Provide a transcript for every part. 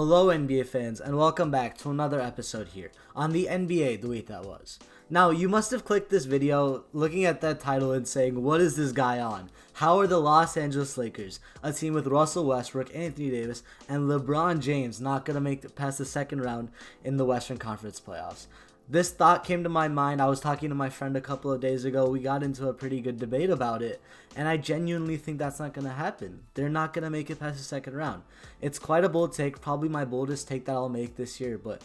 Hello NBA fans and welcome back to another episode here on the NBA The Week That Was. Now you must have clicked this video looking at that title and saying, what is this guy on? How are the Los Angeles Lakers, a team with Russell Westbrook, Anthony Davis, and LeBron James, not going to make it past the second round in the Western Conference playoffs? This thought came to my mind. I was talking to my friend a couple of days ago. We got into a pretty good debate about it, and I genuinely think that's not going to happen. They're not going to make it past the second round. It's quite a bold take, probably my boldest take that I'll make this year, but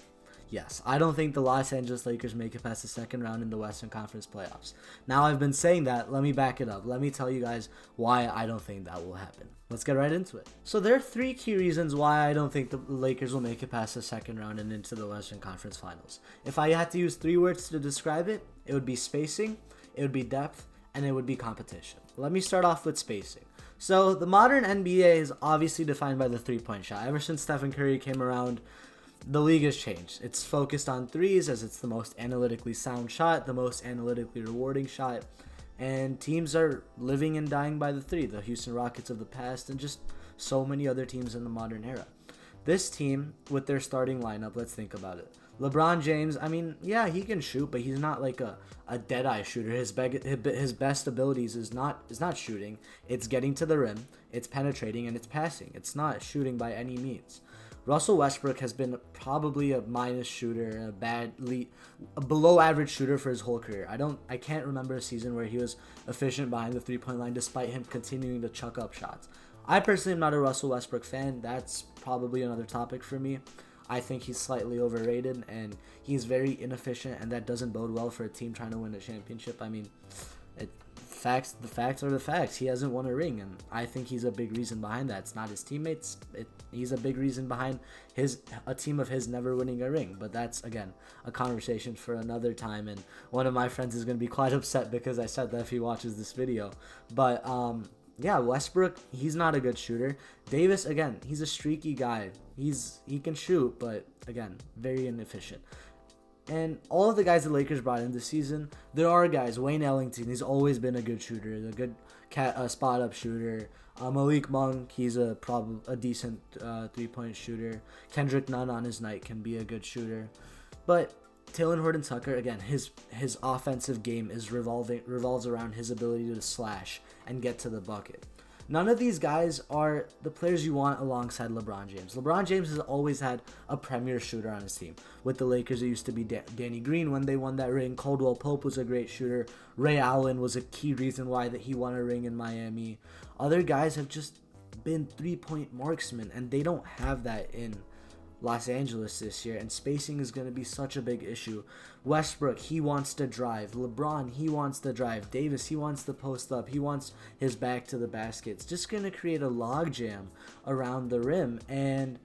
yes, I don't think the Los Angeles Lakers make it past the second round in the Western Conference playoffs. Now I've been saying that, let me back it up. Let me tell you guys why I don't think that will happen. Let's get right into it. So there are three key reasons why I don't think the Lakers will make it past the second round and into the Western Conference Finals. If I had to use three words to describe it, it would be spacing, it would be depth, and it would be competition. Let me start off with spacing. So the modern NBA is obviously defined by the three-point shot. Ever since Stephen Curry came around, the league has changed. It's focused on threes as it's the most analytically sound shot, the most analytically rewarding shot, and teams are living and dying by the three. The Houston Rockets of the past and just so many other teams in the modern era. This team, with their starting lineup, let's think about it. LeBron James, I mean, yeah, he can shoot, but he's not like a dead-eye shooter. His best abilities is not shooting. It's getting to the rim, it's penetrating, and it's passing. It's not shooting by any means. Russell Westbrook has been probably a minus shooter, a below average shooter for his whole career. I can't remember a season where he was efficient behind the three-point line despite him continuing to chuck up shots. I personally am not a Russell Westbrook fan. That's probably another topic for me. I think he's slightly overrated and he's very inefficient, and that doesn't bode well for a team trying to win a championship. I mean, the facts are the facts. He hasn't won a ring, and I think he's a big reason behind that. It's not his teammates. He's a big reason behind a team of his never winning a ring. But that's, again, a conversation for another time, and one of my friends is going to be quite upset because I said that if he watches this video. But yeah, Westbrook, he's not a good shooter. Davis, again, he's a streaky guy. He can shoot, but again, very inefficient. And all of the guys the Lakers brought in this season, there are guys. Wayne Ellington, he's always been a good shooter, a good spot-up shooter. Malik Monk, he's a decent three-point shooter. Kendrick Nunn on his night can be a good shooter. But Talen Horton-Tucker, again, his offensive game revolves around his ability to slash and get to the bucket. None of these guys are the players you want alongside LeBron James. LeBron James has always had a premier shooter on his team. With the Lakers, it used to be Danny Green when they won that ring. Caldwell Pope was a great shooter. Ray Allen was a key reason why that he won a ring in Miami. Other guys have just been three-point marksmen, and they don't have that in Los Angeles this year, and spacing is going to be such a big issue. Westbrook, he wants to drive. LeBron, he wants to drive. Davis, he wants to post up. He wants his back to the basket. It's just going to create a logjam around the rim, and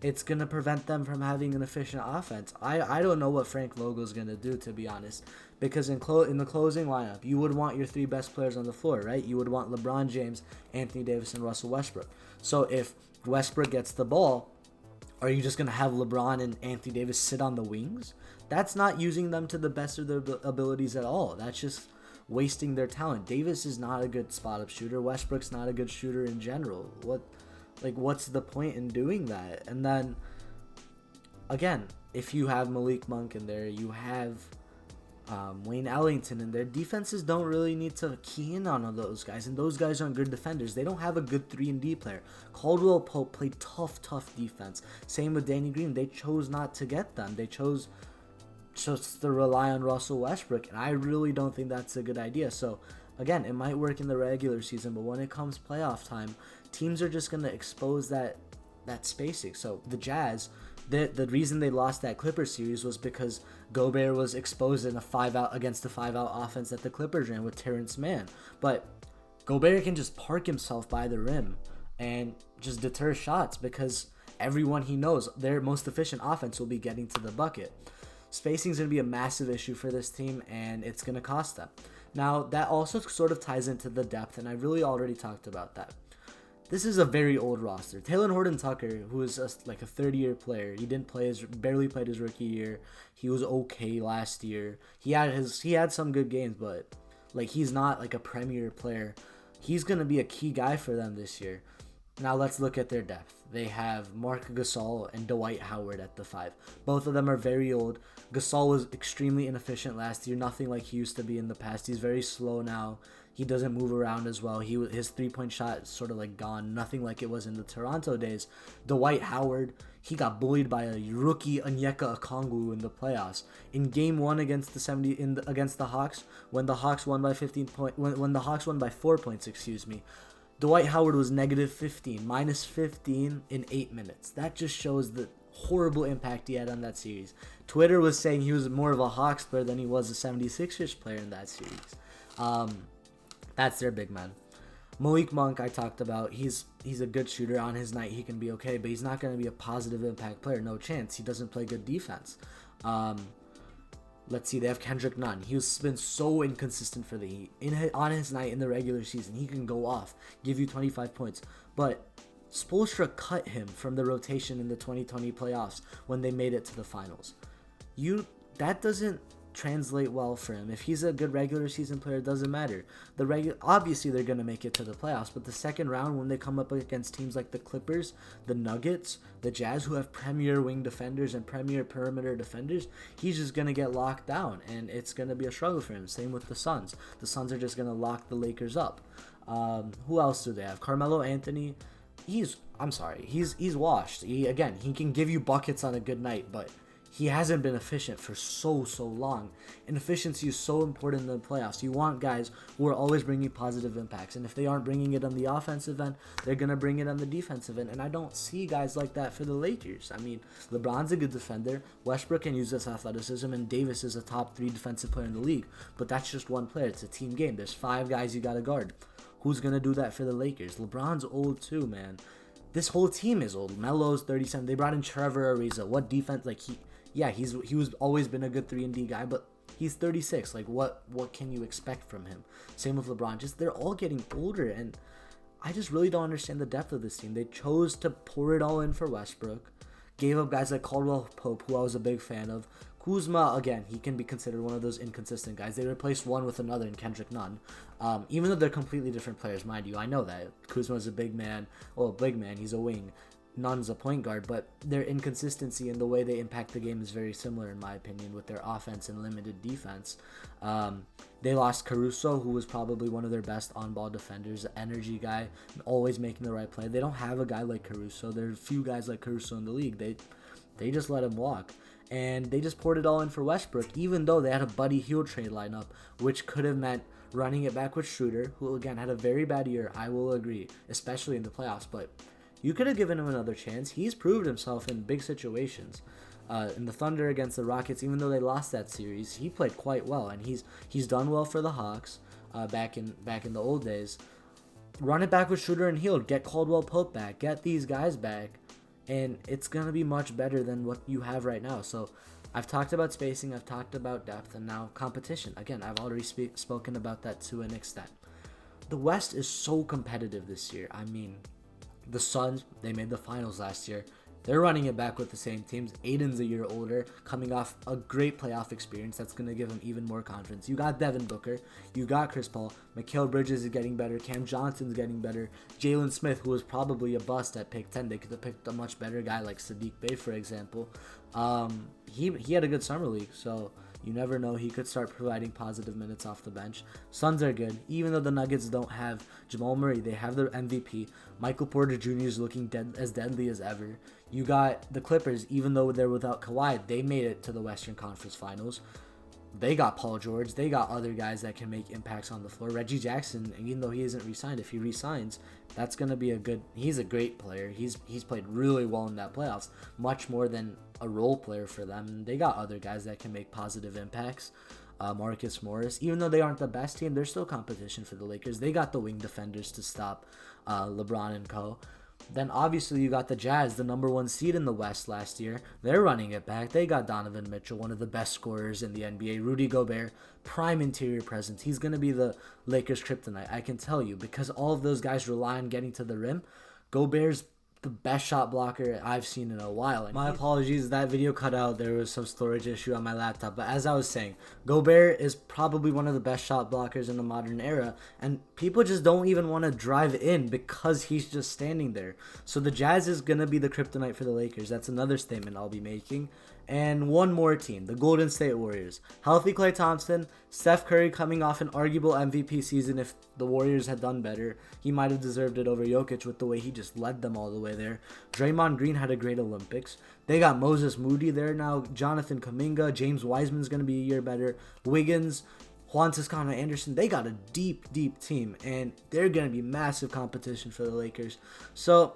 it's going to prevent them from having an efficient offense. I don't know what Frank Vogel's going to do, to be honest, because in the closing lineup, you would want your three best players on the floor, right? You would want LeBron James, Anthony Davis, and Russell Westbrook. So if Westbrook gets the ball, are you just going to have LeBron and Anthony Davis sit on the wings? That's not using them to the best of their abilities at all. That's just wasting their talent. Davis is not a good spot-up shooter. Westbrook's not a good shooter in general. What's the point in doing that? And then, again, if you have Malik Monk in there, you have Wayne Ellington in there, defenses don't really need to key in on those guys, and those guys aren't good defenders. They don't have a good 3-and-D player. Caldwell Pope played tough defense. Same with Danny Green. They chose not to get them. They chose just to rely on Russell Westbrook, and I really don't think that's a good idea. So again, it might work in the regular season, but when it comes playoff time, teams are just going to expose that spacing. So the Jazz, the reason they lost that Clippers series was because Gobert was exposed in a 5-out against the 5-out offense that the Clippers ran with Terrence Mann. But Gobert can just park himself by the rim and just deter shots because everyone he knows, their most efficient offense will be getting to the bucket. Spacing is going to be a massive issue for this team, and it's going to cost them. Now, that also sort of ties into the depth, and I really already talked about that. This is a very old roster. Talen Horton-Tucker, who is like a third-year player, he barely played his rookie year. He was okay last year. He had some good games, but like he's not like a premier player. He's gonna be a key guy for them this year. Now let's look at their depth. They have Marc Gasol and Dwight Howard at the 5. Both of them are very old. Gasol was extremely inefficient last year, nothing like he used to be in the past. He's very slow now. He doesn't move around as well. His 3-point shot is sort of like gone, nothing like it was in the Toronto days. Dwight Howard, he got bullied by a rookie Onyeka Okongwu in the playoffs. In Game 1 against against the Hawks, when the Hawks won by 4 points, Dwight Howard was negative 15, minus 15 in 8 minutes. That just shows the horrible impact he had on that series. Twitter was saying he was more of a Hawks player than he was a 76ers player in that series. That's their big man. Malik Monk, I talked about. He's a good shooter. On his night, he can be okay, but he's not going to be a positive impact player. No chance. He doesn't play good defense. Let's see, they have Kendrick Nunn. He's been so inconsistent for the Heat. On his night in the regular season, he can go off, give you 25 points. But Spoelstra cut him from the rotation in the 2020 playoffs when they made it to the finals. That doesn't translate well for him. If he's a good regular season player, it doesn't matter. Obviously they're going to make it to the playoffs, but the second round when they come up against teams like the Clippers, the Nuggets, the Jazz, who have premier wing defenders and premier perimeter defenders, he's just going to get locked down and it's going to be a struggle for him. Same with the Suns. The Suns are just going to lock the Lakers up. Who else do they have? Carmelo Anthony. He's washed. He can give you buckets on a good night, but he hasn't been efficient for so long. And efficiency is so important in the playoffs. You want guys who are always bringing positive impacts. And if they aren't bringing it on the offensive end, they're going to bring it on the defensive end. And I don't see guys like that for the Lakers. I mean, LeBron's a good defender. Westbrook can use his athleticism. And Davis is a top 3 defensive player in the league. But that's just one player. It's a team game. There's 5 guys you got to guard. Who's going to do that for the Lakers? LeBron's old too, man. This whole team is old. Melo's 37. They brought in Trevor Ariza. What defense? He was always been a good 3-and-D guy, but he's 36. Like, what can you expect from him? Same with LeBron. They're all getting older, and I just really don't understand the depth of this team. They chose to pour it all in for Westbrook, gave up guys like Caldwell Pope, who I was a big fan of. Kuzma, again, he can be considered one of those inconsistent guys. They replaced one with another in Kendrick Nunn. Even though they're completely different players, mind you. I know that. Kuzma's a big man. Well, a big man. He's a wing. Nunn's a point guard, but their inconsistency in the way they impact the game is very similar, in my opinion, with their offense and limited defense. They lost Caruso, who was probably one of their best on-ball defenders, an energy guy, always making the right play. They don't have a guy like Caruso. There are a few guys like Caruso in the league. They just let him walk. And they just poured it all in for Westbrook, even though they had a Buddy Hield trade lineup, which could have meant running it back with Schroeder, who, again, had a very bad year, I will agree, especially in the playoffs, but you could have given him another chance. He's proved himself in big situations. In the Thunder against the Rockets, even though they lost that series, he played quite well, and he's done well for the Hawks back in the old days. Run it back with Schroeder and Hield. Get Caldwell Pope back. Get these guys back, and it's going to be much better than what you have right now. So I've talked about spacing, I've talked about depth, and now competition. Again, I've already spoken about that to an extent. The West is so competitive this year. I mean, the Suns, they made the finals last year. They're running it back with the same teams. Aiden's a year older, coming off a great playoff experience. That's going to give him even more confidence. You got Devin Booker. You got Chris Paul. Mikal Bridges is getting better. Cam Johnson's getting better. Jalen Smith, who was probably a bust at pick 10. They could have picked a much better guy like Sadiq Bey, for example. He had a good summer league, so you never know. He could start providing positive minutes off the bench. Suns are good. Even though the Nuggets don't have Jamal Murray, they have their MVP. Michael Porter Jr. is looking as deadly as ever. You got the Clippers, even though they're without Kawhi, they made it to the Western Conference Finals. They got Paul George. They got other guys that can make impacts on the floor. Reggie Jackson, even though he isn't re-signed, if he re-signs, that's going to be he's a great player. He's played really well in that playoffs, much more than a role player for them. They got other guys that can make positive impacts. Marcus Morris, even though they aren't the best team, they're still competition for the Lakers. They got the wing defenders to stop LeBron and co. Then obviously you got the Jazz, the number 1 seed in the West last year. They're running it back. They got Donovan Mitchell, one of the best scorers in the NBA. Rudy Gobert, prime interior presence. He's going to be the Lakers' kryptonite, I can tell you, because all of those guys rely on getting to the rim. Gobert's the best shot blocker I've seen in a while. And my apologies, that video cut out. There was some storage issue on my laptop. But as I was saying, Gobert is probably one of the best shot blockers in the modern era. And people just don't even want to drive in because he's just standing there. So the Jazz is going to be the kryptonite for the Lakers. That's another statement I'll be making. And one more team, the Golden State Warriors. Healthy Klay Thompson, Steph Curry coming off an arguable MVP season. If the Warriors had done better, he might have deserved it over Jokic with the way he just led them all the way there. Draymond Green had a great Olympics. They got Moses Moody there now, Jonathan Kuminga, James Wiseman's going to be a year better, Wiggins, Juan Toscano Anderson. They got a deep team, and they're going to be massive competition for the Lakers. So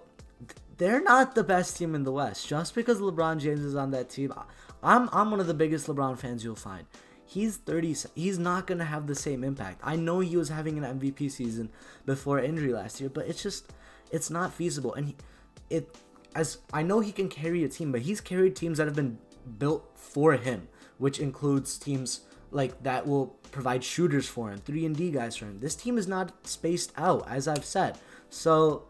they're not the best team in the West. Just because LeBron James is on that team, I'm one of the biggest LeBron fans you'll find. He's 30. He's not going to have the same impact. I know he was having an MVP season before injury last year, but it's not feasible. And as I know he can carry a team, but he's carried teams that have been built for him, which includes teams like that will provide shooters for him, 3-and-D guys for him. This team is not spaced out, as I've said. So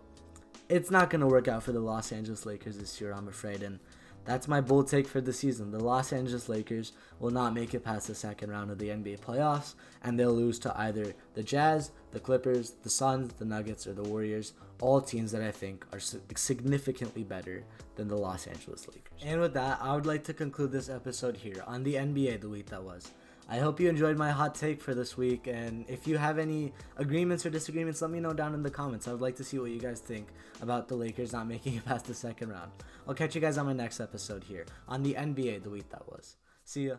it's not going to work out for the Los Angeles Lakers this year, I'm afraid. And that's my bold take for the season. The Los Angeles Lakers will not make it past the second round of the NBA playoffs, and they'll lose to either the Jazz, the Clippers, the Suns, the Nuggets, or the Warriors, all teams that I think are significantly better than the Los Angeles Lakers. And with that, I would like to conclude this episode here on the NBA the week that was. I hope you enjoyed my hot take for this week, and if you have any agreements or disagreements, let me know down in the comments. I would like to see what you guys think about the Lakers not making it past the second round. I'll catch you guys on my next episode here on the NBA the week that was. See ya.